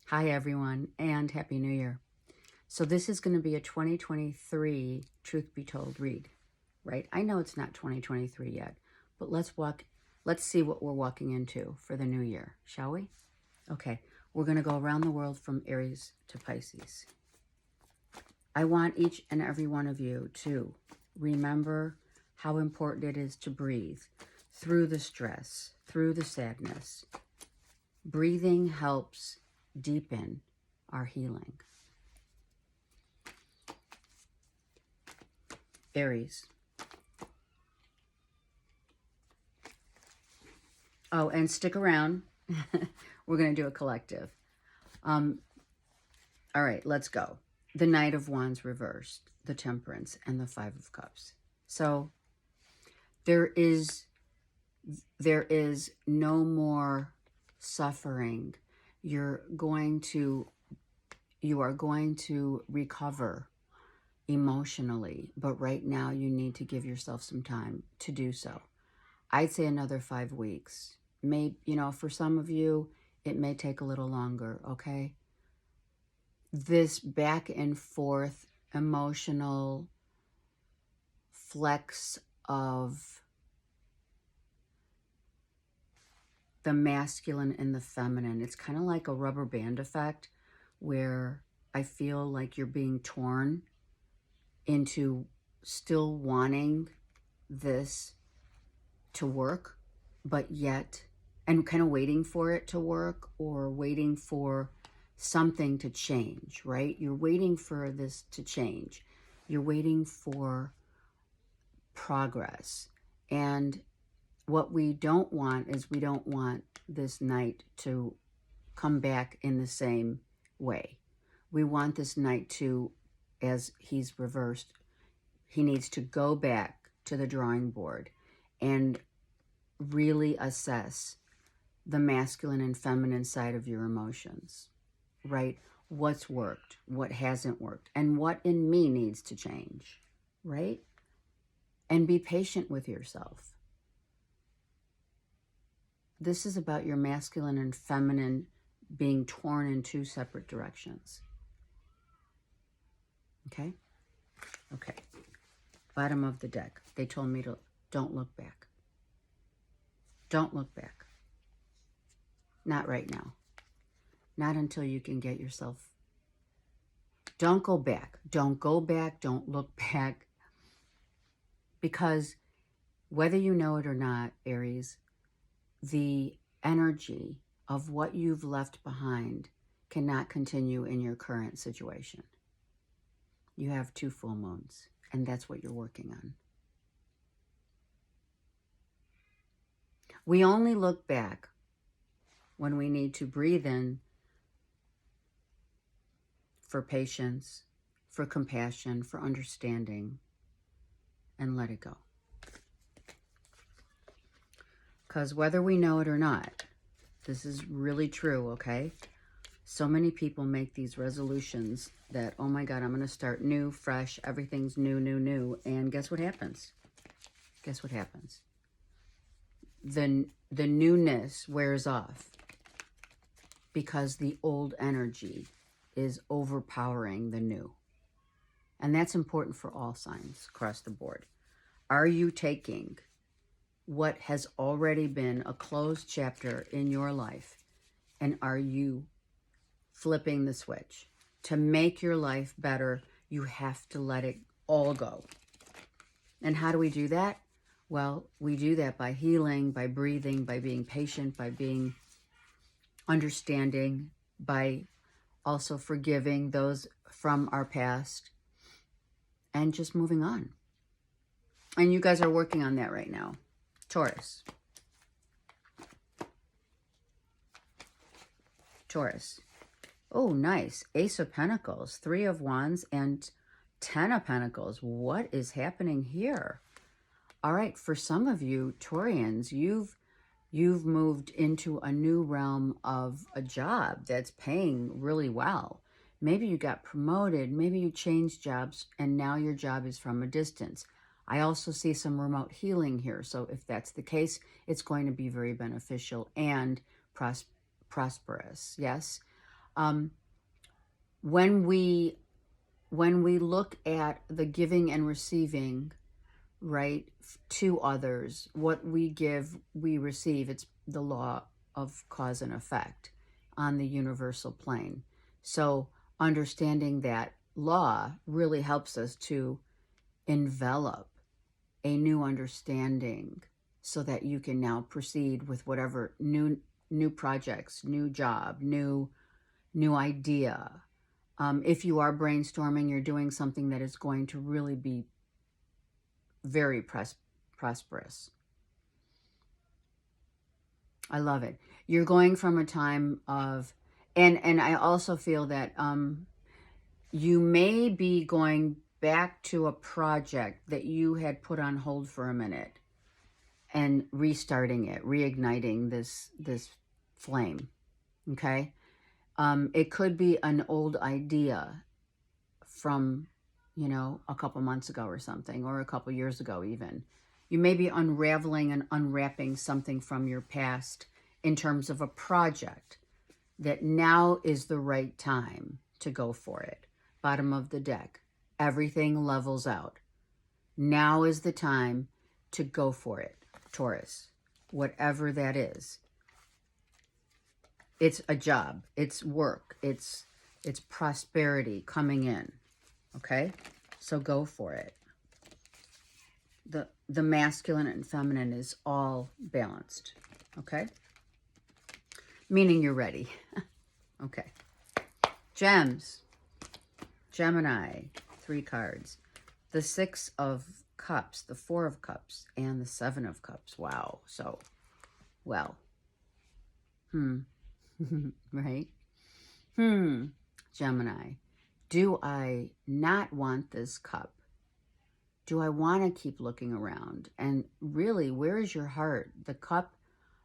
Hi, everyone, and Happy New Year. So this is going to be a 2023 Truth Be Told read, right? I know it's not 2023 yet, but let's see what we're walking into for the new year, shall we? Okay, we're going to go around the world from Aries to Pisces. I want each and every one of you to remember how important it is to breathe through the stress, through the sadness. Breathing helps deepen our healing. Aries. Oh, and stick around. We're going to do a collective. All right, let's go. The Knight of Wands reversed, the Temperance, and the Five of Cups. So there is no more suffering. You are going to recover emotionally, but right now you need to give yourself some time to do so. I'd say another 5 weeks. For some of you, it may take a little longer, okay? This back and forth emotional flex of the masculine and the feminine. It's kind of like a rubber band effect where I feel like you're being torn into still wanting this to work, but yet, and kind of waiting for it to work or waiting for something to change, right? You're waiting for this to change. You're waiting for progress. And what we don't want is we don't want this Knight to come back in the same way. We want this Knight to, as he's reversed, he needs to go back to the drawing board and really assess the masculine and feminine side of your emotions, right? What's worked, what hasn't worked, and what in me needs to change, right? And be patient with yourself. This is about your masculine and feminine being torn in two separate directions. Okay? Okay. Bottom of the deck. They told me to don't look back. Don't look back. Not right now. Not until you can get yourself. Don't go back. Don't go back. Don't look back. Because whether you know it or not, Aries, the energy of what you've left behind cannot continue in your current situation. You have 2 full moons, and that's what you're working on. We only look back when we need to breathe in for patience, for compassion, for understanding, and let it go. Because whether we know it or not, this is really true, okay? So many people make these resolutions that, oh my God, I'm going to start new, fresh, everything's new, new, new. And guess what happens? Guess what happens? The newness wears off because the old energy is overpowering the new. And that's important for all signs across the board. Are you taking what has already been a closed chapter in your life, and are you flipping the switch? To make your life better, you have to let it all go. And how do we do that? Well, we do that by healing, by breathing, by being patient, by being understanding, by also forgiving those from our past, and just moving on. And you guys are working on that right now. Taurus. Taurus. Oh, nice. Ace of Pentacles, 3 of Wands, and 10 of Pentacles. What is happening here? All right, for some of you, Taurians, you've moved into a new realm of a job that's paying really well. Maybe you got promoted, maybe you changed jobs, and now your job is from a distance. I also see some remote healing here, so if that's the case, it's going to be very beneficial and prosperous, yes? Um, when we look at the giving and receiving, right, to others, what we give, we receive. It's the law of cause and effect on the universal plane. So understanding that law really helps us to envelop a new understanding so that you can now proceed with whatever new projects, new job, new idea. If you are brainstorming, you're doing something that is going to really be very prosperous. I love it. You're going from a time of, and I also feel that you may be going back to a project that you had put on hold for a minute and restarting it, reigniting this flame. Okay. It could be an old idea from, a couple months ago or something, or a couple years ago even. You may be unraveling and unwrapping something from your past in terms of a project that now is the right time to go for it. Bottom of the deck. Everything levels out. Now is the time to go for it, Taurus. Whatever that is. It's a job. It's work. It's prosperity coming in. Okay? So go for it. The masculine and feminine is all balanced. Okay? Meaning you're ready. Okay. Gems. Gemini. 3 cards. The 6 of Cups, the 4 of Cups, and the 7 of Cups. Wow. So, well. Right? Gemini. Do I not want this cup? Do I want to keep looking around? And really, where is your heart? The cup,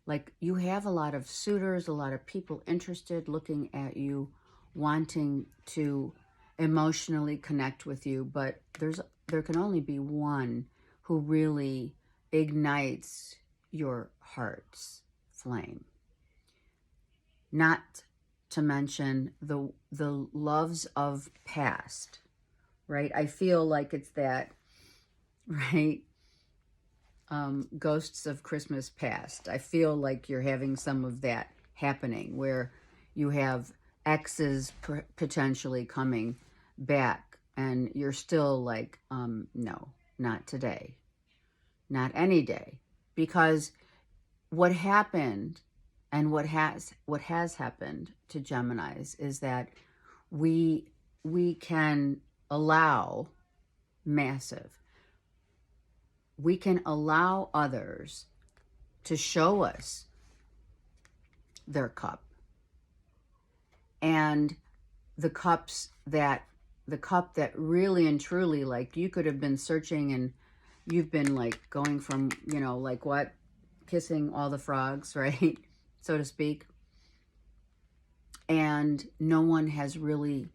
like you have a lot of suitors, a lot of people interested, looking at you, wanting to emotionally connect with you, but there can only be one who really ignites your heart's flame. Not to mention the loves of past, right? I feel like it's that, right? Ghosts of Christmas past. I feel like you're having some of that happening where you have exes potentially coming back and you're still like, no, not today, not any day. Because what happened and what has happened to Geminis is that we can allow we can allow others to show us their cup. And the cup that really and truly, like you could have been searching and you've been like going from, like what? Kissing all the frogs, right? So to speak. And no one has really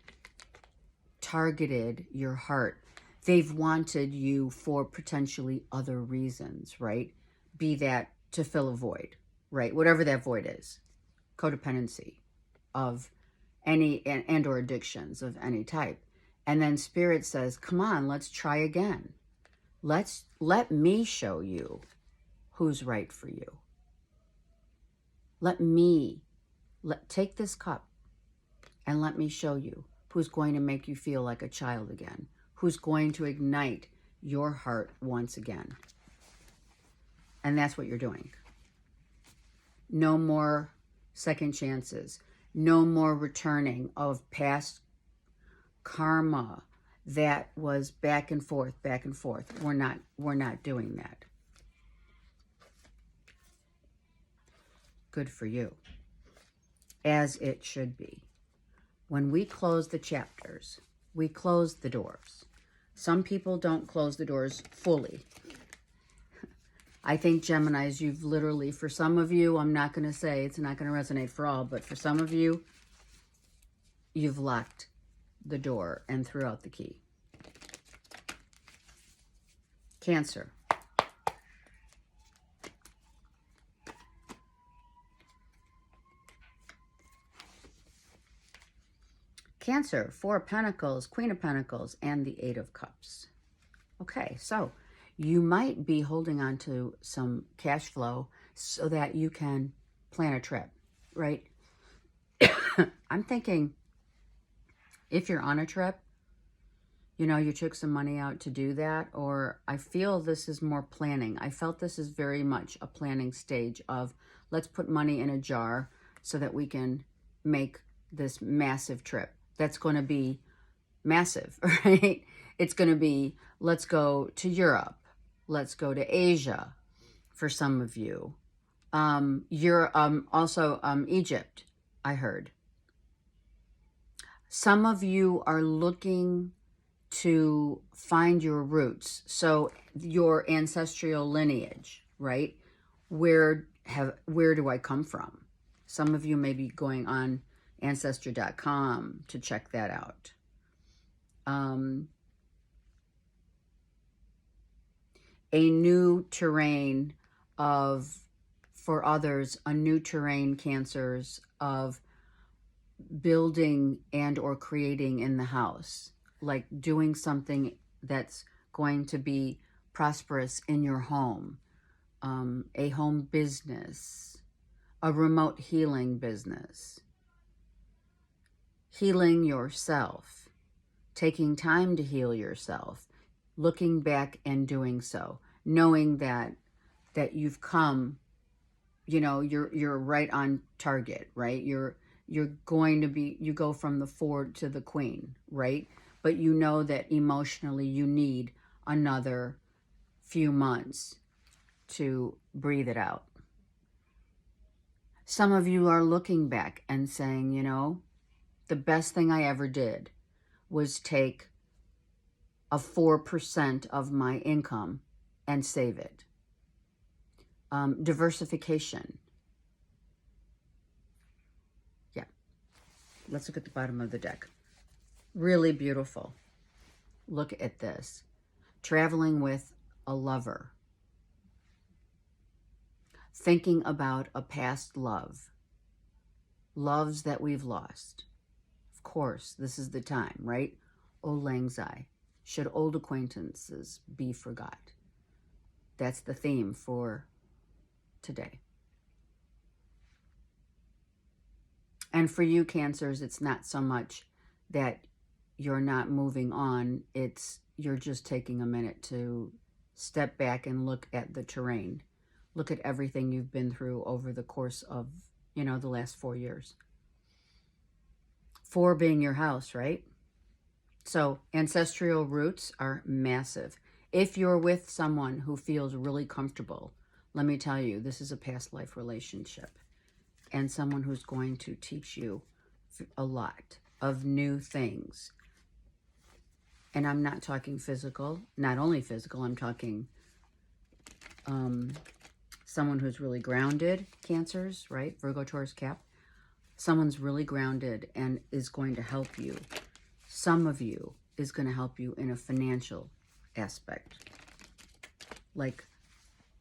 targeted your heart. They've wanted you for potentially other reasons, right? Be that to fill a void, right? Whatever that void is. Codependency of any and or addictions of any type. And then Spirit says, come on, let's try again. Let me show you who's right for you. Take this cup and let me show you who's going to make you feel like a child again, who's going to ignite your heart once again. And that's what you're doing. No more second chances. No more returning of past karma that was back and forth, back and forth. We're not doing that. Good for you. As it should be. When we close the chapters, we close the doors. Some people don't close the doors fully. I think Geminis, you've literally, for some of you, I'm not going to say it's not going to resonate for all, but for some of you, you've locked the door and threw out the key. Cancer. Cancer, 4 of Pentacles, Queen of Pentacles, and the 8 of Cups. Okay, so you might be holding on to some cash flow so that you can plan a trip, right? I'm thinking if you're on a trip, you know, you took some money out to do that, or I feel this is more planning. I felt this is very much a planning stage of let's put money in a jar so that we can make this massive trip. That's going to be massive, right? It's going to be, let's go to Europe. Let's go to Asia for some of you. Egypt, I heard. Some of you are looking to find your roots. So your ancestral lineage, right? Where do I come from? Some of you may be going on Ancestry.com to check that out. A new terrain for others, a new terrain, Cancers, of building and or creating in the house, like doing something that's going to be prosperous in your home, a home business, a remote healing business, healing yourself, taking time to heal yourself, looking back and doing so, knowing that you've come, you know, you're right on target, right? You're going to be, you go from the 4 to the Queen, right? But you know that emotionally you need another few months to breathe it out. Some of you are looking back and saying, you know, the best thing I ever did was take a 4% of my income and save it. Diversification. Yeah. Let's look at the bottom of the deck. Really beautiful. Look at this. Traveling with a lover. Thinking about a past love. Loves that we've lost. Of course, this is the time, right? Auld Lang Syne. Should old acquaintances be forgot? That's the theme for today. And for you, Cancers, it's not so much that you're not moving on. It's you're just taking a minute to step back and look at the terrain. Look at everything you've been through over the course of, you know, the last 4 years. 4 being your house, right? So ancestral roots are massive. If you're with someone who feels really comfortable, let me tell you, this is a past life relationship and someone who's going to teach you a lot of new things. And I'm not talking physical, not only physical, I'm talking someone who's really grounded, Cancers, right? Virgo, Taurus, Cap. Someone's really grounded and is going to help you. Some of you is going to help you in a financial aspect. Like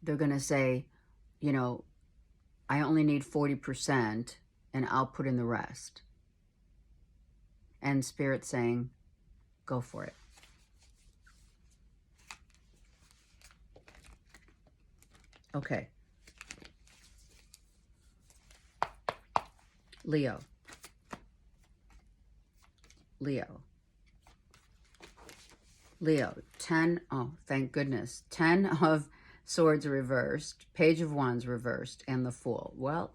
they're going to say, you know, I only need 40% and I'll put in the rest. And Spirit saying, go for it. Okay. Leo. Leo. Leo. 10. Oh, thank goodness. 10 of Swords reversed. Page of Wands reversed. And the Fool. Well,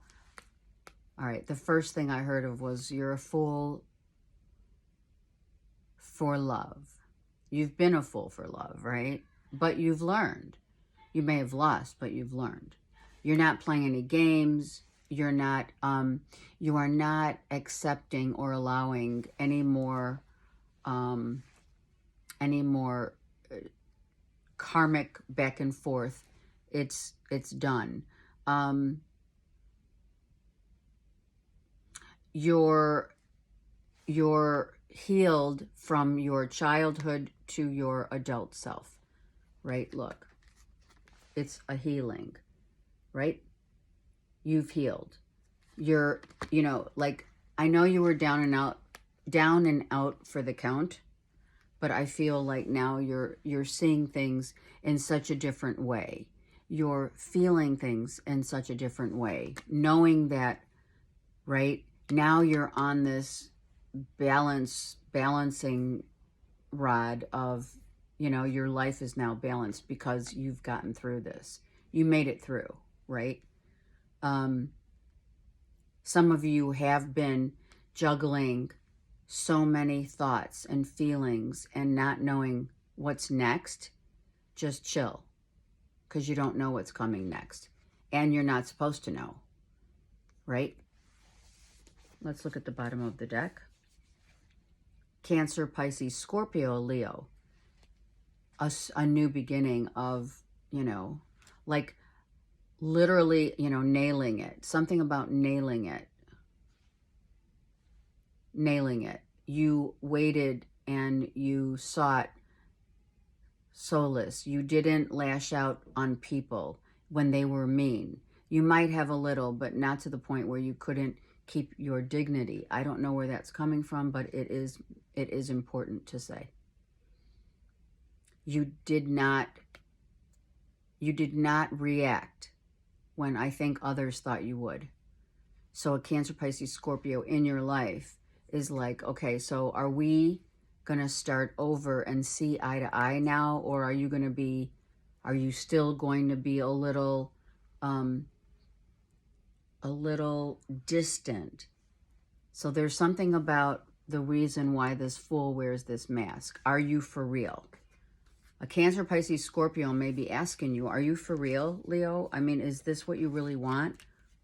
all right. The first thing I heard of was you're a fool for love. You've been a fool for love, right? But you've learned. You may have lost, but you've learned. You're not playing any games. You're not, you are not accepting or allowing any more karmic back and forth. It's done. You're healed from your childhood to your adult self, right? Look, it's a healing, right? You've healed. You're, you know, like, I know you were down and out down and out for the count, but I feel like now you're seeing things in such a different way. You're feeling things in such a different way, knowing that, right? Now you're on this balancing rod of, you know, your life is now balanced because you've gotten through this. You made it through, right? Some of you have been juggling so many thoughts and feelings and not knowing what's next. Just chill, because you don't know what's coming next. And you're not supposed to know, right? Let's look at the bottom of the deck. Cancer, Pisces, Scorpio, Leo. A new beginning of, you know, like literally, you know, nailing it. Something about nailing it. Nailing it. You waited and you sought solace. You didn't lash out on people when they were mean. You might have a little, but not to the point where you couldn't keep your dignity. I don't know where that's coming from, but it is important to say. You did not react when I think others thought you would. So a Cancer, Pisces, Scorpio in your life is like, okay, so are we going to start over and see eye to eye now? Or are you still going to be a little distant? So there's something about the reason why this fool wears this mask. Are you for real? A Cancer, Pisces, Scorpio may be asking you, are you for real, Leo? I mean, is this what you really want?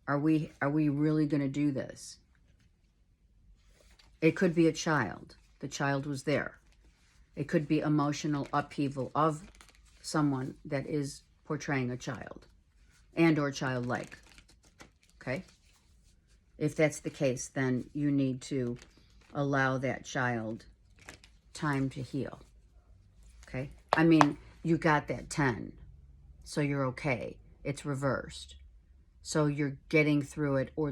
Are we really going to do this? It could be a child. The child was there. It could be emotional upheaval of someone that is portraying a child and or childlike. Okay? If that's the case, then you need to allow that child time to heal. Okay? I mean, you got that 10, so you're okay. It's reversed. So you're getting through it, or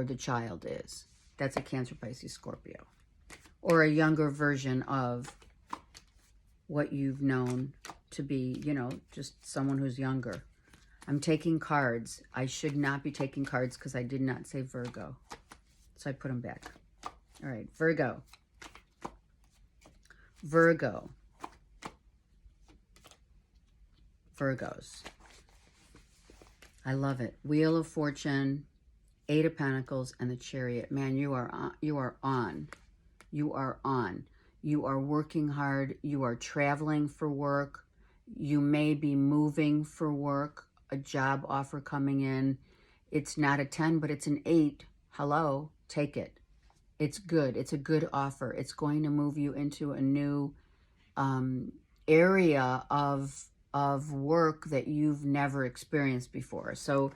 the child is. That's a Cancer, Pisces, Scorpio. Or a younger version of what you've known to be, you know, just someone who's younger. I'm taking cards. I should not be taking cards because I did not say Virgo. So I put them back. All right, Virgo. Virgo. Virgos. I love it. Wheel of Fortune, Eight of Pentacles, and the Chariot. Man, you are on. You are on. You are working hard. You are traveling for work. You may be moving for work. A job offer coming in. It's not a 10, but it's an 8. Hello, take it. It's good. It's a good offer. It's going to move you into a new area of work that you've never experienced before. So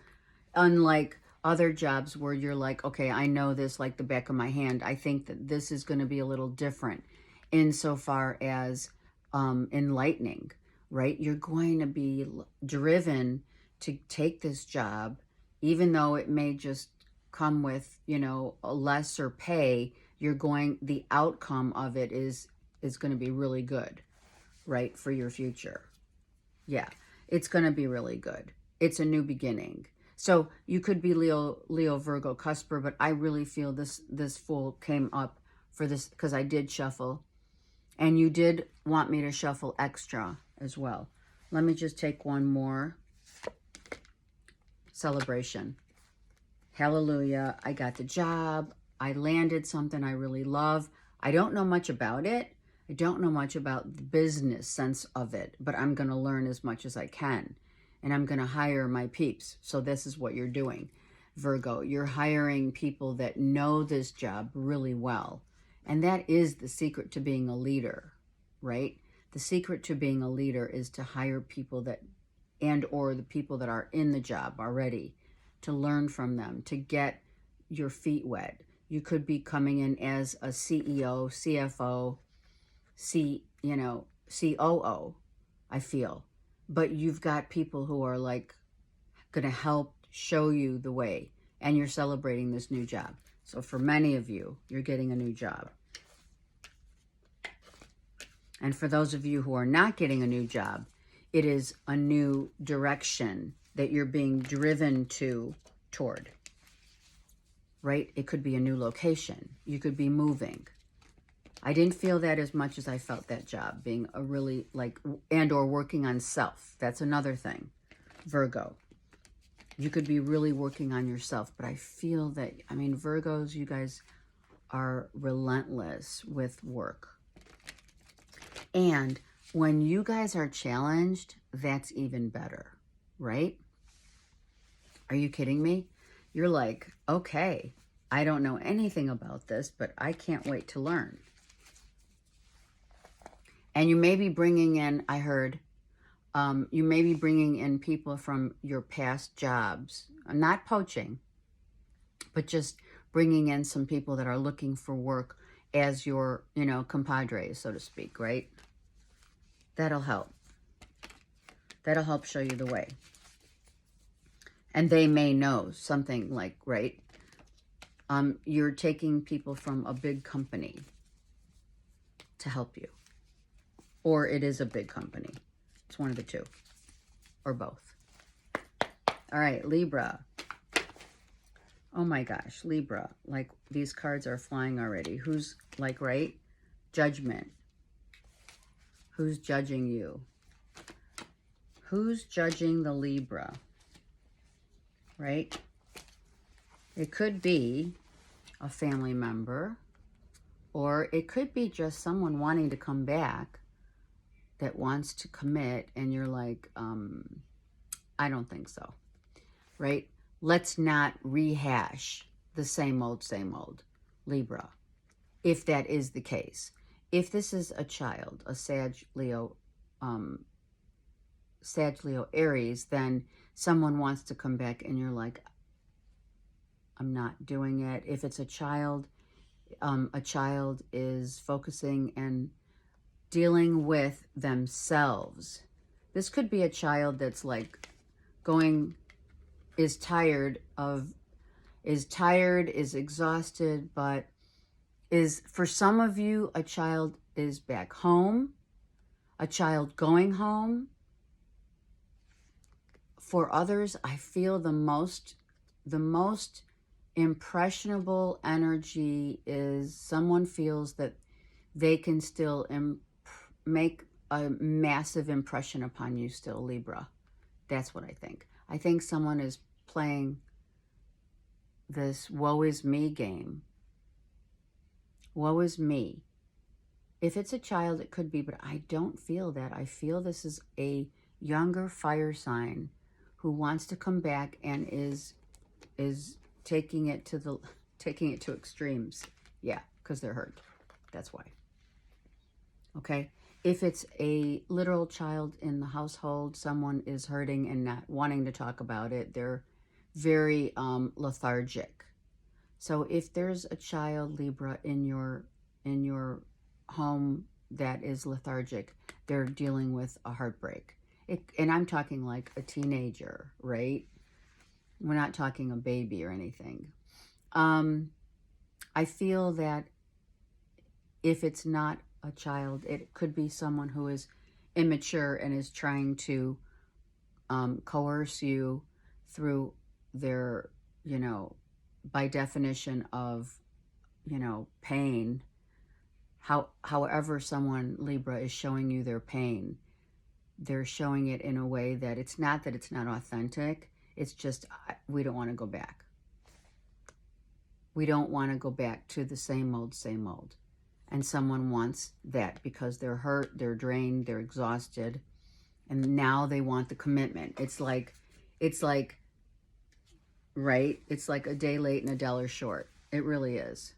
unlike other jobs where you're like, okay, I know this like the back of my hand, I think that this is going to be a little different insofar as enlightening, right? You're going to be driven to take this job, even though it may just come with, you know, a lesser pay. The outcome of it is going to be really good, right, for your future. Yeah, it's going to be really good. It's a new beginning. So you could be Leo, Virgo, Cusper, but I really feel this Fool came up for this because I did shuffle. And you did want me to shuffle extra as well. Let me just take one more. Celebration. Hallelujah. I got the job. I landed something I really love. I don't know much about it. I don't know much about the business sense of it, but I'm going to learn as much as I can. And I'm going to hire my peeps. So this is what you're doing, Virgo. You're hiring people that know this job really well. And that is the secret to being a leader, right? The secret to being a leader is to hire people that, and or the people that are in the job already, to learn from them, to get your feet wet. You could be coming in as a CEO, CFO, COO, I feel. But you've got people who are like going to help show you the way, and you're celebrating this new job. So for many of you, you're getting a new job. And for those of you who are not getting a new job, it is a new direction that you're being driven toward, right? It could be a new location. You could be moving. I didn't feel that as much as I felt that job being a really and or working on self. That's another thing. Virgo. You could be really working on yourself, but I feel that, I mean, Virgos, you guys are relentless with work. And when you guys are challenged, that's even better, right? Are you kidding me? You're like, okay, I don't know anything about this, but I can't wait to learn. And you may be bringing in, I heard, you may be bringing in people from your past jobs. Not poaching, but just bringing in some people that are looking for work as your, compadres, so to speak, right? That'll help. That'll help show you the way. And they may know something like, right? You're taking people from a big company to help you. Or it is a big company. It's one of the two. Or both. All right, Libra. Oh my gosh, Libra. Like, these cards are flying already. Who's, right? Judgment. Who's judging you? Who's judging the Libra? Right? It could be a family member, or it could be just someone wanting to come back that wants to commit, and you're like, I don't think so, right? Let's not rehash the same old, Libra, if that is the case. If this is a child, a Sag, Leo, Aries, then someone wants to come back and you're like, I'm not doing it. If it's a child is focusing and dealing with themselves. This could be a child that's is tired, is exhausted, but for some of you, a child is back home, a child going home. For others, I feel the most impressionable energy is someone feels that they can still make a massive impression upon you still, Libra. That's what I think. I think someone is playing this woe is me game. Woe is me. If it's a child, it could be, but I don't feel that. I feel this is a younger fire sign who wants to come back and is taking it to extremes. Yeah, because they're hurt. That's why. Okay? If it's a literal child in the household, someone is hurting and not wanting to talk about it. They're very lethargic. So if there's a child, Libra, in your home that is lethargic, they're dealing with a heartbreak. And I'm talking like a teenager, right? We're not talking a baby or anything. I feel that if it's not a child, it could be someone who is immature and is trying to coerce you through their, by definition of, pain. However someone, Libra, is showing you their pain, they're showing it in a way that it's not authentic. It's just, we don't want to go back. We don't want to go back to the same old. And someone wants that because they're hurt, they're drained, they're exhausted. And now they want the commitment. It's like, right? It's like a day late and a dollar short. It really is.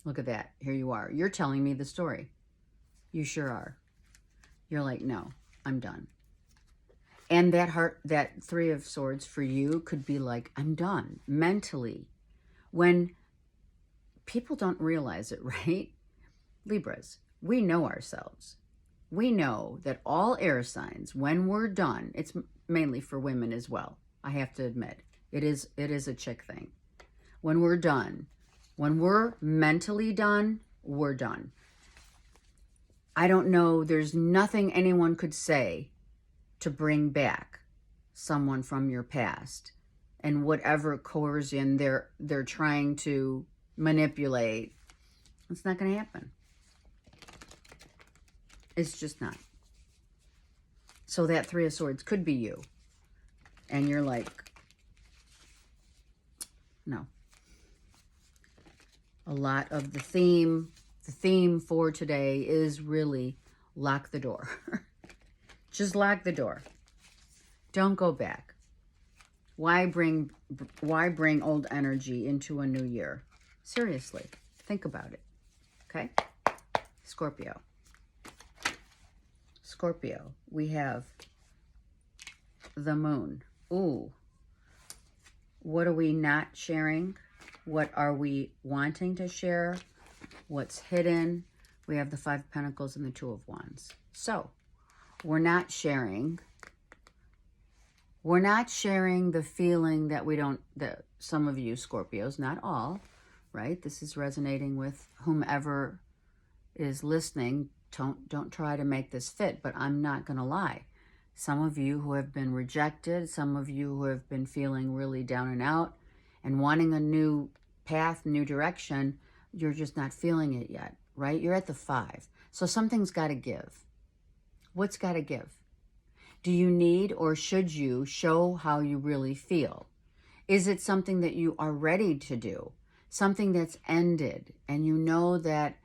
Look at that. Here you are. You're telling me the story. You sure are. You're like, no, I'm done. And that Three of Swords for you could be like, I'm done mentally. When people don't realize it, right? Libras, we know ourselves. We know that all air signs, when we're done, it's mainly for women as well. I have to admit, it is a chick thing. When we're done, when we're mentally done, we're done. I don't know, there's nothing anyone could say to bring back someone from your past, and whatever coercion they're trying to manipulate, it's not going to happen. It's just not. So that Three of Swords could be you. And you're like, no. A lot of the theme for today is really lock the door. Just lock the door. Don't go back. Why bring old energy into a new year? Seriously, think about it. Okay? Scorpio. Scorpio, we have the moon. Ooh. What are we not sharing? What are we wanting to share? What's hidden? We have the Five of Pentacles and the Two of Wands. So, we're not sharing the feeling that that some of you Scorpios, not all, right? This is resonating with whomever is listening. Don't try to make this fit, but I'm not going to lie. Some of you who have been rejected, some of you who have been feeling really down and out and wanting a new path, new direction, you're just not feeling it yet, right? You're at the 5. So something's got to give. What's got to give? Do you need or should you show how you really feel? Is it something that you are ready to do? Something that's ended and you know that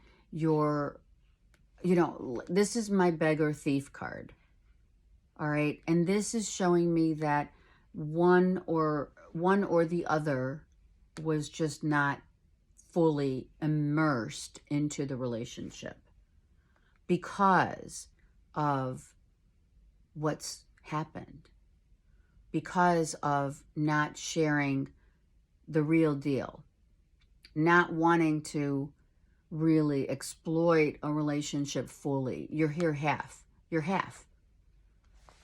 this is my beggar thief card. All right. And this is showing me that one or the other was just not fully immersed into the relationship because of what's happened, because of not sharing the real deal, not wanting to really exploit a relationship fully. You're here half. You're half.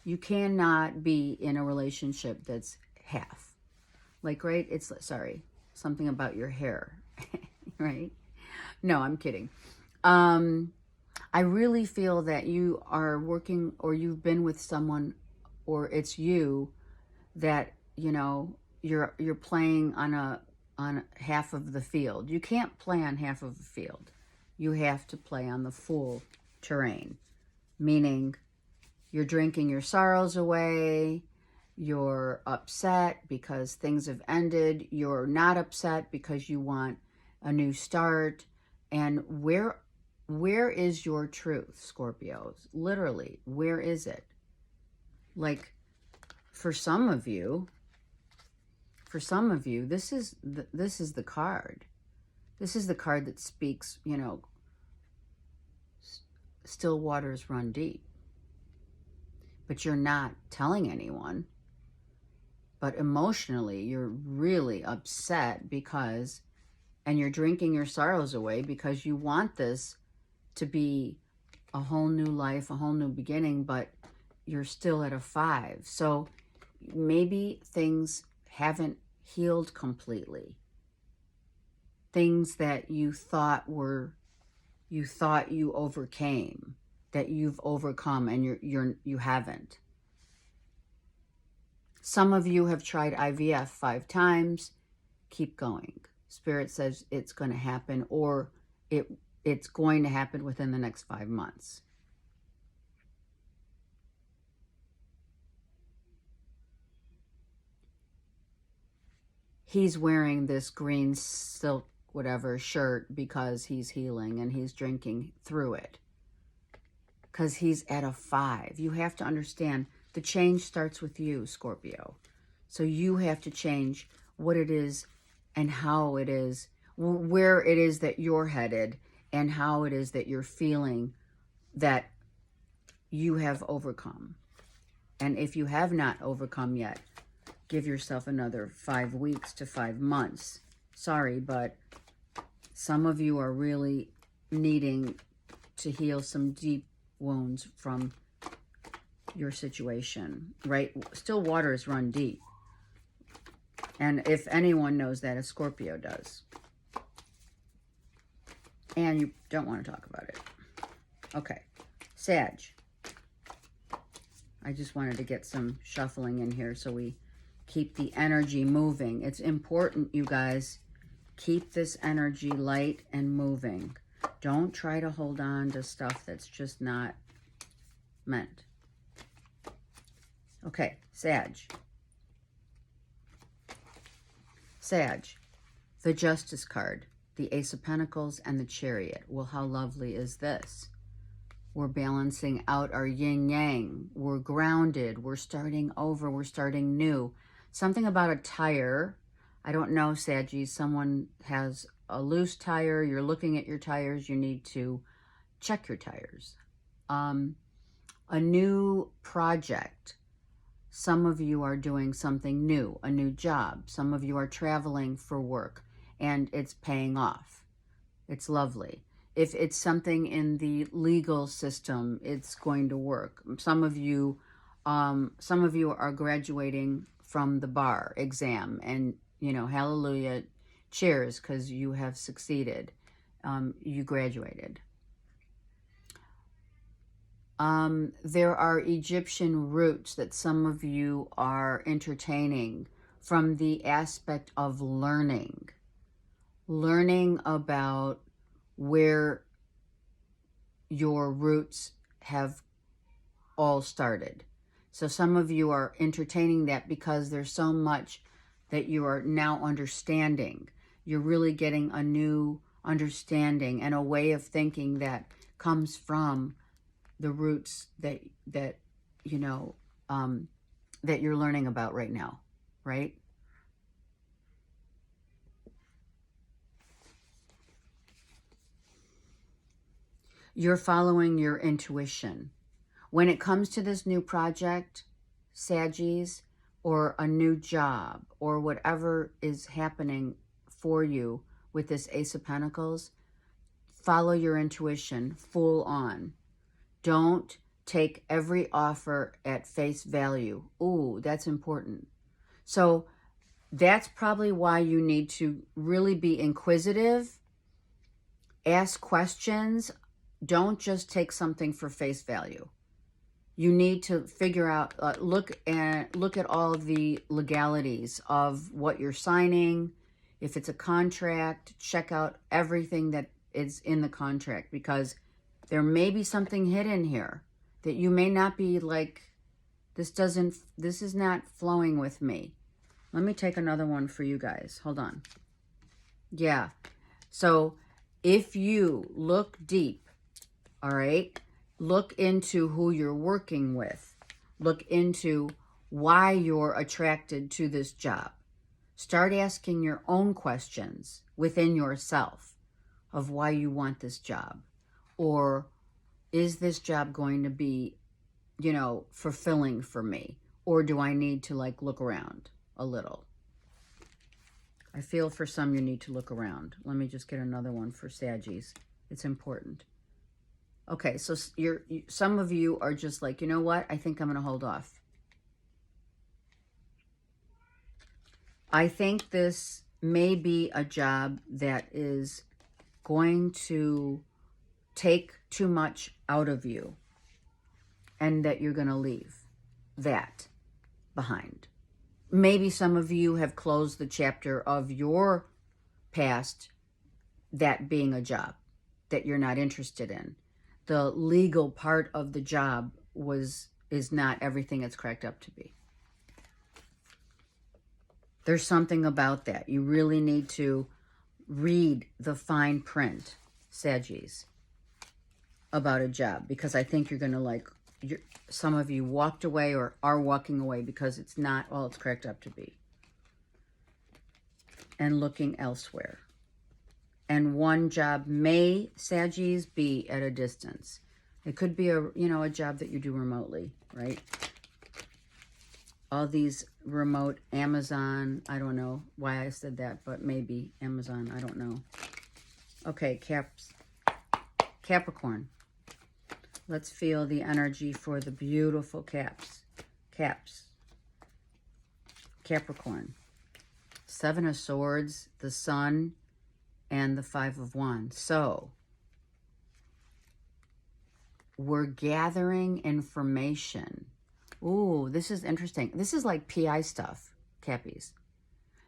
You cannot be in a relationship that's half. Like, right? It's, sorry, something about your hair, right? No, I'm kidding. I really feel that you are working, or you've been with someone, or it's you that, you're playing on half of the field. You can't play on half of the field. You have to play on the full terrain, meaning you're drinking your sorrows away. You're upset because things have ended. You're not upset because you want a new start. And where is your truth, Scorpios? Literally, where is it? Like, for some of you, this is the card. This is the card that speaks, still waters run deep. But you're not telling anyone. But emotionally, you're really upset and you're drinking your sorrows away because you want this to be a whole new life, a whole new beginning, but you're still at a 5. So maybe things haven't healed completely. Things that you thought you overcame, that you've overcome, and you haven't. Some of you have tried IVF 5 times. Keep going. Spirit says it's going to happen, or it's going to happen within the next 5 months. He's wearing this green silk whatever shirt because he's healing and he's drinking through it. Because he's at a 5. You have to understand, the change starts with you, Scorpio. So you have to change what it is and how it is, where it is that you're headed, and how it is that you're feeling that you have overcome. And if you have not overcome yet, give yourself another 5 weeks to 5 months. Sorry, but some of you are really needing to heal some deep wounds from your situation, right? Still waters run deep. And if anyone knows that, a Scorpio does. And you don't want to talk about it. Okay. Sag. I just wanted to get some shuffling in here so we keep the energy moving. It's important, you guys. Keep this energy light and moving. Don't try to hold on to stuff that's just not meant. Okay, Sag. Sag, the Justice card, the Ace of Pentacles, and the Chariot. Well, how lovely is this? We're balancing out our yin-yang. We're grounded. We're starting over. We're starting new. Something about a tire. I don't know, Saggies. Someone has a loose tire. You're looking at your tires. You need to check your tires. A new project. Some of you are doing something new, a new job. Some of you are traveling for work, and it's paying off. It's lovely. If it's something in the legal system, it's going to work. Some of you are graduating from the bar exam, and you know, hallelujah, cheers, because you have succeeded. You graduated. There are Egyptian roots that some of you are entertaining from the aspect of learning about where your roots have all started. So some of you are entertaining that because there's so much that you are now understanding. You're really getting a new understanding and a way of thinking that comes from the roots that you know, that you're learning about right now, right? You're following your intuition. When it comes to this new project, Saggies, or a new job, or whatever is happening for you with this Ace of Pentacles, follow your intuition full on. Don't take every offer at face value. Ooh, that's important. So that's probably why you need to really be inquisitive, ask questions. Don't just take something for face value. You need to figure out, look at all of the legalities of what you're signing. If it's a contract, check out everything that is in the contract, because there may be something hidden here that you may not be like, this is not flowing with me. Let me take another one for you guys. Hold on. Yeah. So if you look deep, all right, look into who you're working with. Look into why you're attracted to this job. Start asking your own questions within yourself of why you want this job. Or is this job going to be, you know, fulfilling for me? Or do I need to like look around a little? I feel for some you need to look around. Let me just get another one for Saggies. It's important. Okay, so some of you are just like, you know what? I think I'm going to hold off. I think this may be a job that is going to take too much out of you, and that you're going to leave that behind. Maybe some of you have closed the chapter of your past, that being a job that you're not interested in. The legal part of the job is not everything it's cracked up to be. There's something about that. You really need to read the fine print, Saggies, about a job, because I think you're going to like, some of you walked away or are walking away because it's not all it's cracked up to be, and looking elsewhere. And one job may, Saggies, be at a distance. It could be a job that you do remotely, right? All these remote Amazon, I don't know why I said that, but maybe Amazon, I don't know. Okay, Capricorn. Let's feel the energy for the beautiful Caps. Capricorn. Seven of Swords, the Sun, and the Five of Wands. So, we're gathering information. Ooh, this is interesting. This is like PI stuff, Cappies.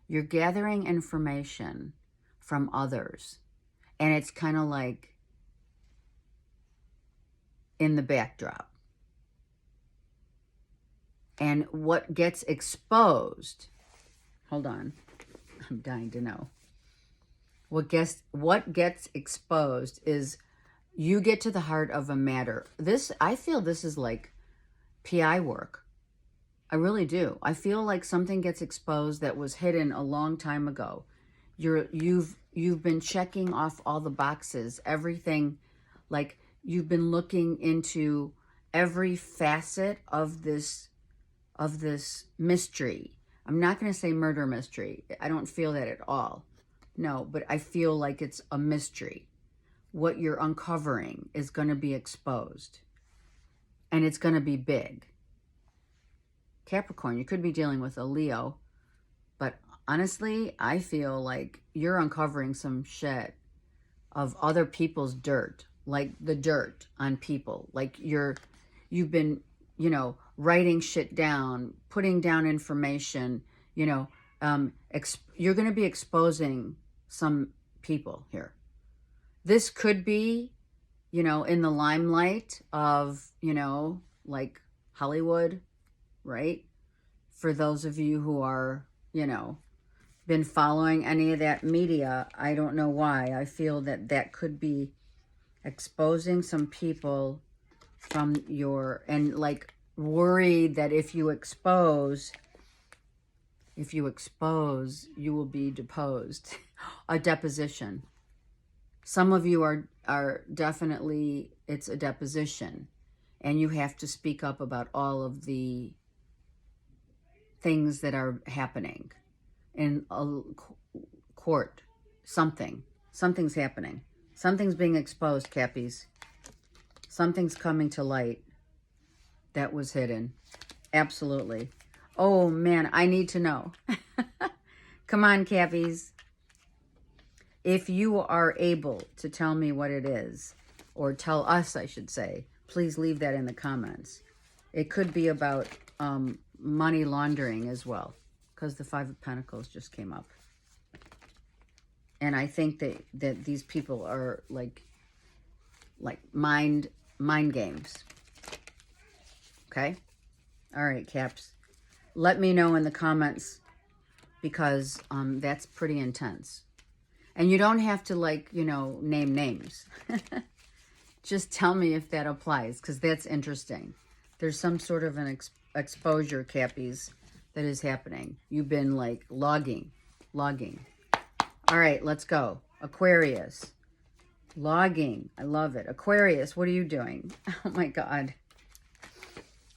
You're gathering information from others. And it's kind of like in the backdrop. And what gets exposed, hold on, I'm dying to know. What gets exposed is you get to the heart of a matter. I feel this is like PI work. I really do. I feel like something gets exposed that was hidden a long time ago. You've been checking off all the boxes, everything, like you've been looking into every facet of this mystery. I'm not going to say murder mystery. I don't feel that at all. No, but I feel like it's a mystery. What you're uncovering is going to be exposed. And it's going to be big. Capricorn, you could be dealing with a Leo. But honestly, I feel like you're uncovering some shit of other people's dirt. Like the dirt on people. Like you've been, writing shit down, putting down information, you're going to be exposing some people here. This could be, in the limelight of, like Hollywood, right? For those of you who are, been following any of that media, I don't know why. I feel that could be exposing some people from and like worried that if you expose, you will be deposed. A deposition. Some of you are definitely, it's a deposition. And you have to speak up about all of the things that are happening in a court. Something's happening. Something's being exposed, Cappies. Something's coming to light that was hidden. Absolutely. Oh, man, I need to know. Come on, Cappies. If you are able to tell me what it is, or tell us, I should say, please leave that in the comments. It could be about money laundering as well, because the Five of Pentacles just came up. And I think that these people are like mind games. Okay? All right, Caps. Let me know in the comments, because that's pretty intense. And you don't have to, name names. Just tell me if that applies, because that's interesting. There's some sort of an exposure, Cappies, that is happening. You've been, logging. All right, let's go. Aquarius. Logging. I love it. Aquarius, what are you doing? Oh, my God.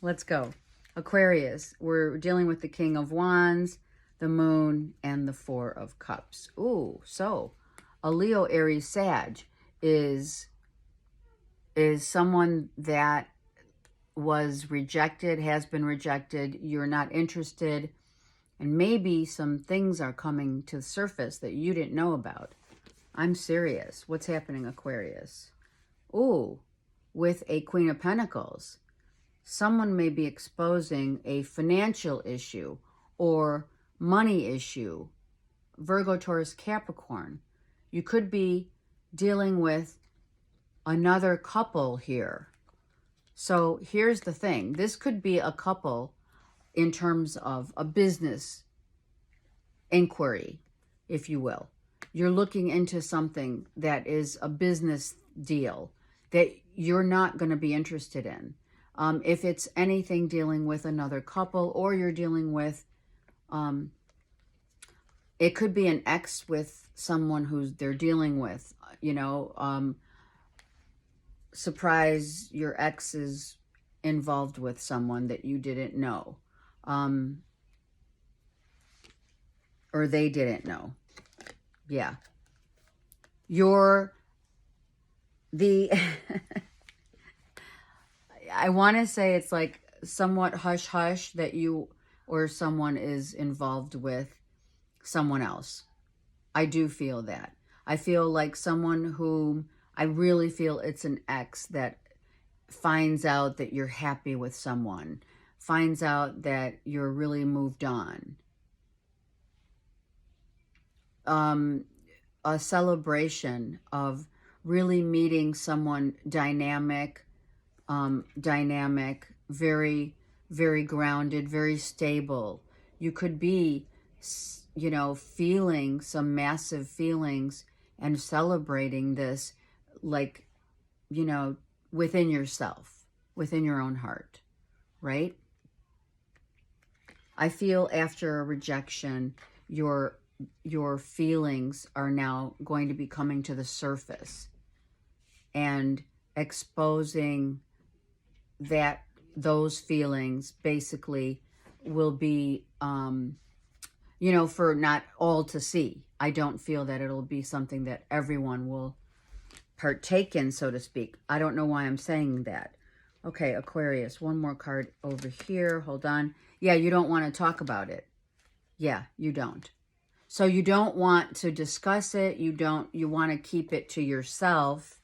Let's go. Aquarius, we're dealing with the King of Wands, the Moon, and the Four of Cups. Ooh, so a Leo, Aries, Sag is someone that was rejected, has been rejected, you're not interested, and maybe some things are coming to the surface that you didn't know about. I'm serious. What's happening, Aquarius? Ooh, with a Queen of Pentacles. Someone may be exposing a financial issue or money issue. Virgo, Taurus, Capricorn. You could be dealing with another couple here. So here's the thing. This could be a couple in terms of a business inquiry, if you will. You're looking into something that is a business deal that you're not going to be interested in. If it's anything dealing with another couple, or you're dealing with, it could be an ex with someone who's they're dealing with, surprise, your ex is involved with someone that you didn't know, or they didn't know. Yeah. I want to say it's like somewhat hush-hush that you or someone is involved with someone else. I do feel that. I feel like someone whom I really feel it's an ex that finds out that you're happy with someone, finds out that you're really moved on. A celebration of really meeting someone dynamic, very, very grounded, very stable. You could be, you know, feeling some massive feelings and celebrating this, like, you know, within yourself, within your own heart, right? I feel after a rejection, your feelings are now going to be coming to the surface and exposing that those feelings basically will be, you know, for not all to see. I don't feel that it'll be something that everyone will partake in, so to speak. I don't know why I'm saying that. Okay, Aquarius, one more card over here. Hold on. Yeah, you don't want to talk about it. Yeah, you don't. So you don't want to discuss it. You want to keep it to yourself,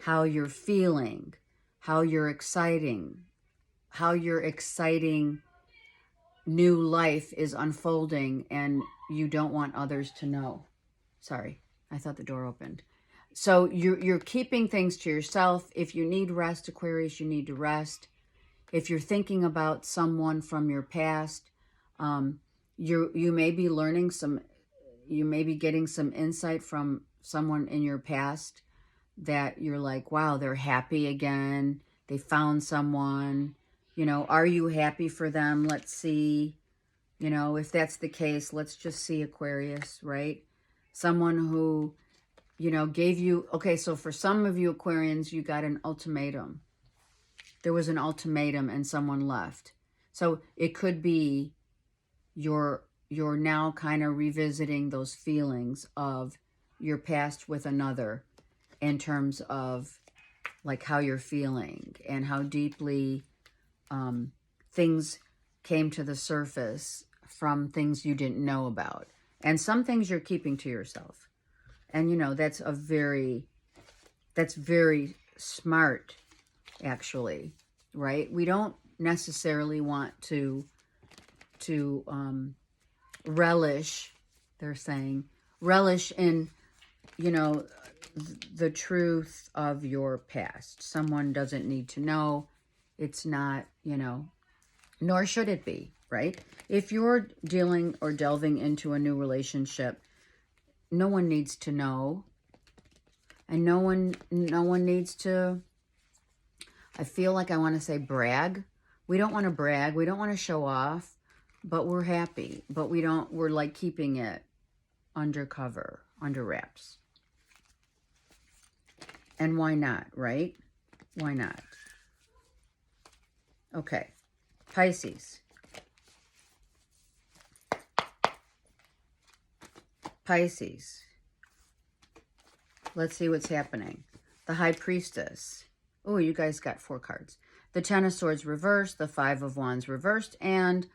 how you're feeling, how your exciting new life is unfolding, and you don't want others to know. Sorry, I thought the door opened. So you're keeping things to yourself. If you need rest, Aquarius, you need to rest. If you're thinking about someone from your past, you may be learning you may be getting some insight from someone in your past that you're like, wow, they're happy again. They found someone. You know, are you happy for them? Let's see. You know, if that's the case, let's just see, Aquarius, right? Someone who, you know, gave you, okay, so for some of you Aquarians, you got an ultimatum. There was an ultimatum and someone left. So it could be you're now kind of revisiting those feelings of your past with another in terms of like how you're feeling and how deeply things came to the surface from things you didn't know about. And some things you're keeping to yourself. And, you know, that's very smart, actually, right? We don't necessarily want to relish, they're saying, relish in, you know, the truth of your past. Someone doesn't need to know. It's not, you know, nor should it be, right? If you're dealing or delving into a new relationship, no one needs to know. And no one needs to, I feel like I want to say brag. We don't want to brag. We don't want to show off, but we're happy. But we're like keeping it undercover, under wraps. And why not, right? Why not? Okay, Pisces. Pisces. Let's see what's happening. The High Priestess. Oh, you guys got 4 cards. The Ten of Swords reversed, the Five of Wands reversed, and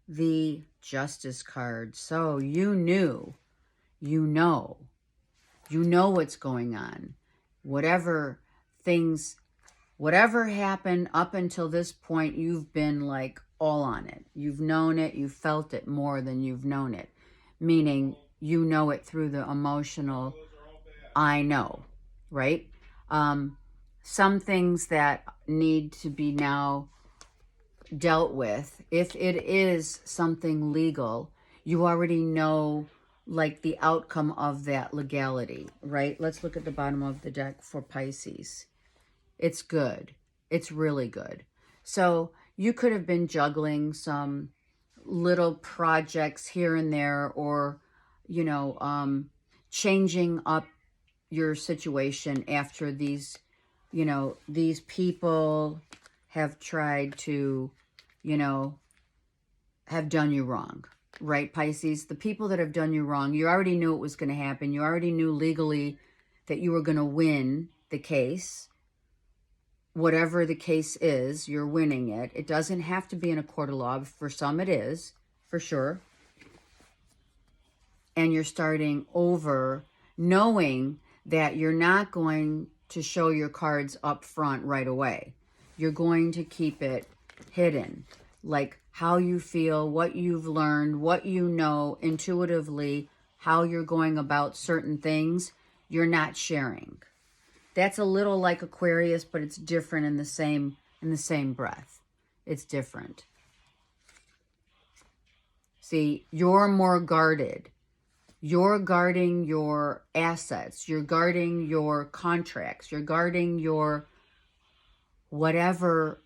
the Justice card. So you know what's going on. Whatever happened up until this point, you've been like all on it. You've known it, you've felt it more than you've known it. Meaning you know it through the emotional, I know, right? Some things that need to be now dealt with, if it is something legal, you already know like the outcome of that legality, right? Let's look at the bottom of the deck for Pisces. It's good. It's really good. So you could have been juggling some little projects here and there, or, you know, changing up your situation after these, you know, these people have tried to, you know, have done you wrong, right, Pisces? The people that have done you wrong, you already knew it was going to happen. You already knew legally that you were going to win the case. Whatever the case is, you're winning it. It doesn't have to be in a court of law. For some it is, for sure. And you're starting over knowing that you're not going to show your cards up front right away. you're going to keep it hidden. Like how you feel, what you've learned, what you know intuitively, how you're going about certain things, you're not sharing. That's a little like Aquarius, but it's different in the same breath. It's different. See, you're more guarded. You're guarding your assets. You're guarding your contracts. You're guarding your whatever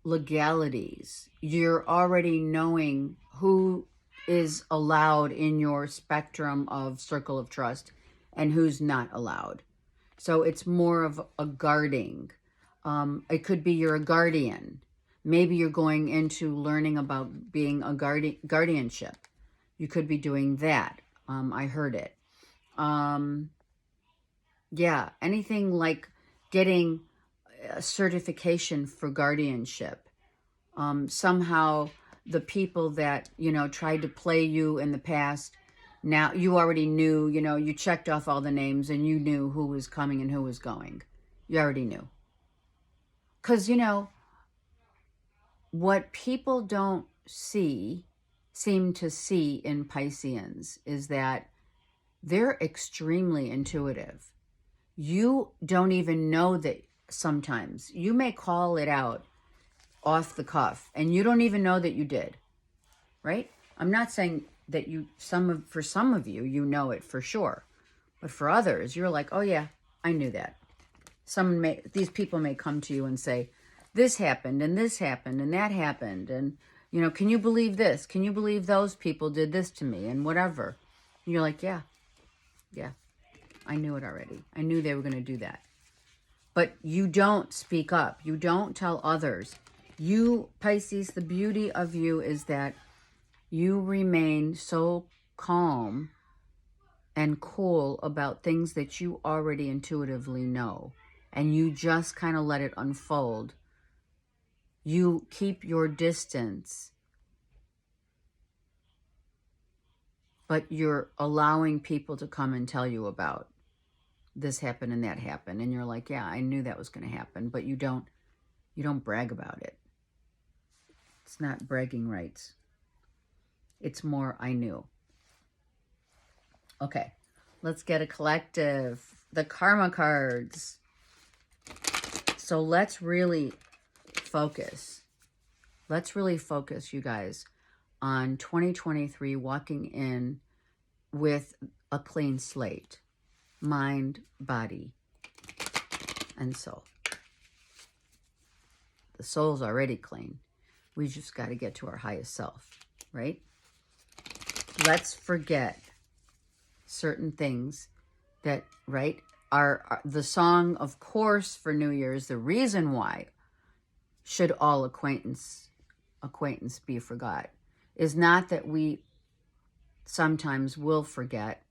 legalities. You're already knowing who is allowed in your spectrum of circle of trust and who's not allowed. So it's more of a guarding. It could be you're a guardian. Maybe you're going into learning about being a guardianship. You could be doing that. I heard it. Yeah, anything like getting a certification for guardianship. Somehow the people that, tried to play you in the past, now you already knew, you checked off all the names and you knew who was coming and who was going. You already knew. Because, what people don't seem to see in Pisceans is that they're extremely intuitive. You don't even know that sometimes. You may call it out off the cuff and you don't even know that you did, right? I'm not saying that for some of you, you know it for sure. But for others, you're like, oh yeah, I knew that. These people may come to you and say, this happened and this happened and that happened. And, can you believe this? Can you believe those people did this to me and whatever? And you're like, yeah, I knew it already. I knew they were going to do that. But you don't speak up. You don't tell others. You, Pisces, the beauty of you is that you remain so calm and cool about things that you already intuitively know. And you just kind of let it unfold. You keep your distance. But you're allowing people to come and tell you about this happened and that happened. And you're like, yeah, I knew that was going to happen. But you don't brag about it. It's not bragging rights. It's more, I knew. Okay, let's get a collective. The karma cards. So let's really focus. Let's really focus, you guys, on 2023 walking in with a clean slate. Mind, body, and soul. The soul's already clean. We just got to get to our highest self, right? Let's forget certain things that, right, are the song, of course, for New Year's, the reason why should all acquaintance be forgot, is not that we sometimes will forget,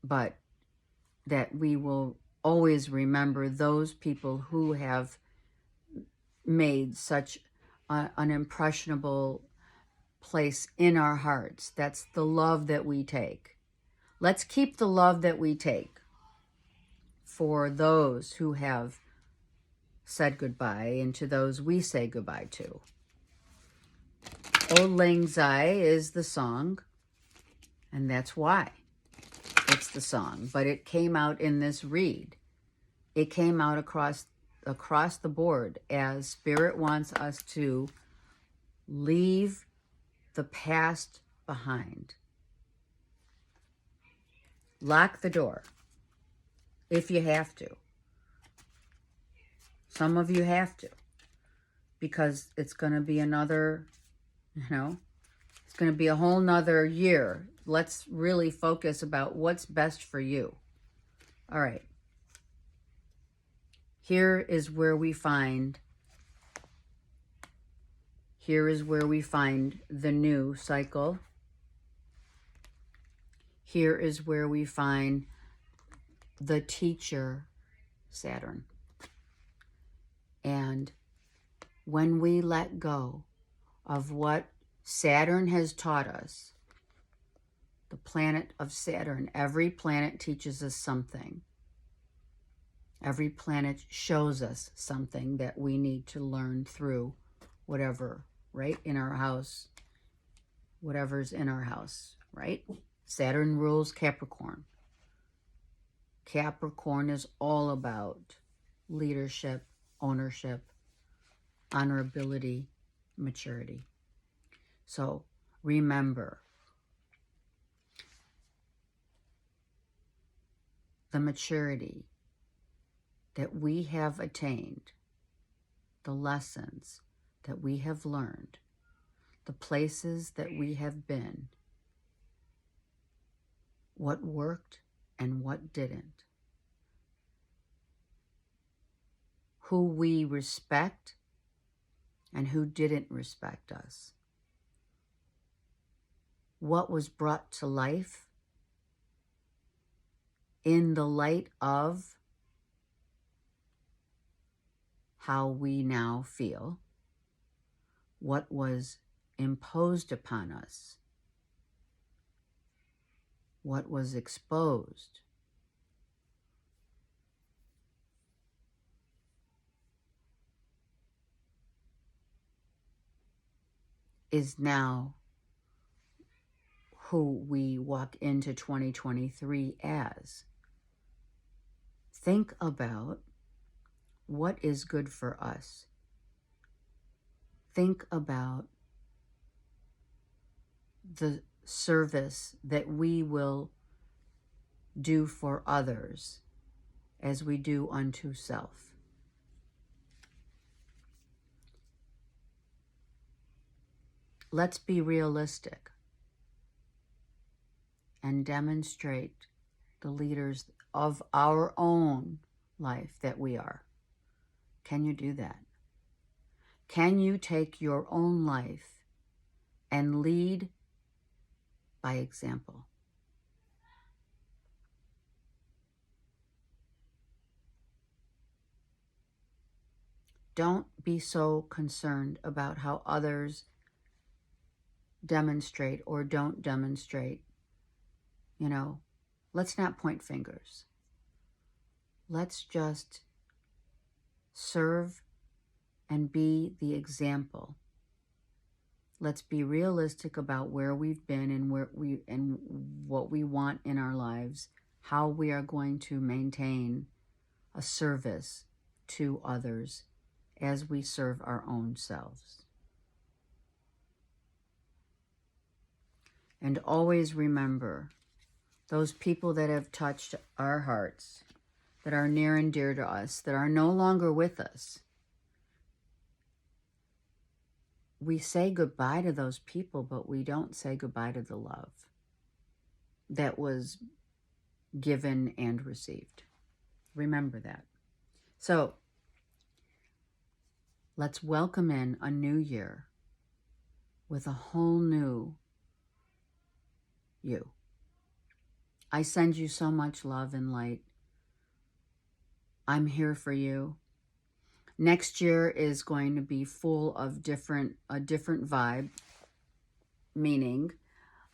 but that we will always remember those people who have made such an impressionable place in our hearts. That's the love that we take. Let's keep the love that we take for those who have said goodbye and to those we say goodbye to. Auld Lang Syne is the song, and that's why it's the song. But it came out in this read. It came out across the board as Spirit wants us to leave the past behind. Lock the door if you have to. Some of you have to, because it's going to be another, it's going to be a whole nother year. Let's really focus about what's best for you. All right. Here is where we find the new cycle. Here is where we find the teacher, Saturn. And when we let go of what Saturn has taught us, the planet of Saturn, every planet teaches us something. Every planet shows us something that we need to learn through whatever, right? In our house, whatever's in our house, right? Saturn rules Capricorn. Capricorn is all about leadership, ownership, honorability, maturity. So remember, the maturity that we have attained, the lessons that we have learned, the places that we have been, what worked and what didn't, who we respect and who didn't respect us, what was brought to life in the light of how we now feel, what was imposed upon us, what was exposed, is now who we walk into 2023 as. Think about what is good for us. Think about the service that we will do for others as we do unto self. Let's be realistic and demonstrate the leaders of our own life that we are. Can you do that? Can you take your own life and lead by example? Don't be so concerned about how others demonstrate or don't demonstrate. You know, let's not point fingers. Let's just serve and be the example. Let's be realistic about where we've been and what we want in our lives, how we are going to maintain a service to others as we serve our own selves. And always remember those people that have touched our hearts, that are near and dear to us, that are no longer with us. We say goodbye to those people, but we don't say goodbye to the love that was given and received. Remember that. So let's welcome in a new year with a whole new you. I send you so much love and light. I'm here for you. Next year is going to be full of a different vibe, meaning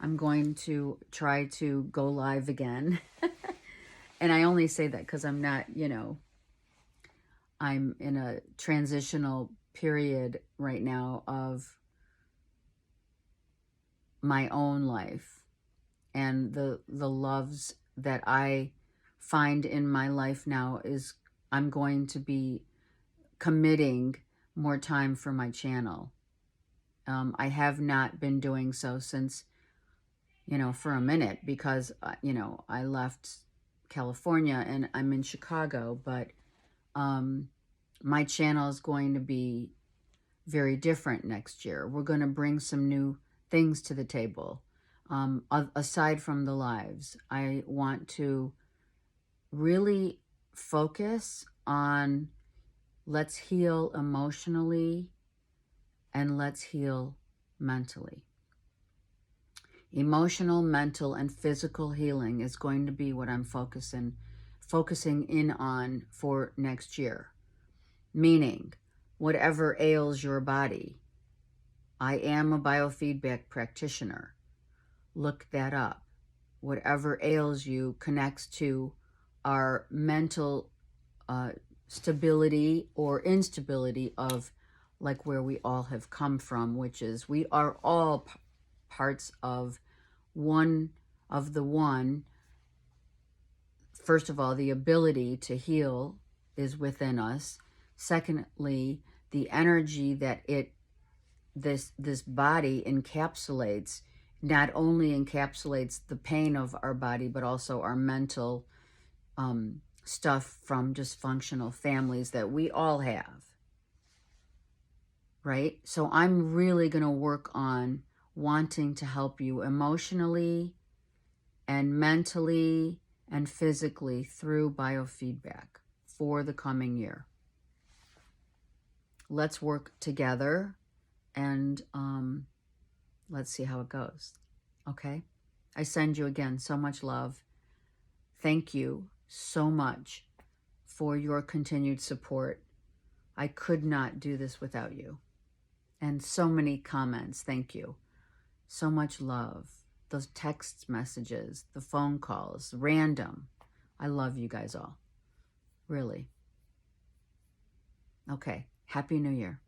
I'm going to try to go live again. And I only say that because I'm not, I'm in a transitional period right now of my own life and the loves that I find in my life now is I'm going to be committing more time for my channel. I have not been doing so since, for a minute because, I left California and I'm in Chicago, but my channel is going to be very different next year. We're going to bring some new things to the table. Aside from the lives, I want to really focus on let's heal emotionally and let's heal mentally. Emotional, mental, and physical healing is going to be what I'm focusing in on for next year. Meaning, whatever ails your body, I am a biofeedback practitioner. Look that up. Whatever ails you connects to our mental stability or instability of like where we all have come from, which is we are all parts of one, of the one. First of all, the ability to heal is within us. Secondly, the energy that this body encapsulates not only encapsulates the pain of our body, but also our mental stuff from dysfunctional families that we all have, right? So I'm really going to work on wanting to help you emotionally and mentally and physically through biofeedback for the coming year. Let's work together and let's see how it goes. Okay? I send you again so much love. Thank you so much for your continued support. I could not do this without you. And so many comments. Thank you. So much love. Those text messages, the phone calls, random. I love you guys all. Really. Okay. Happy New Year.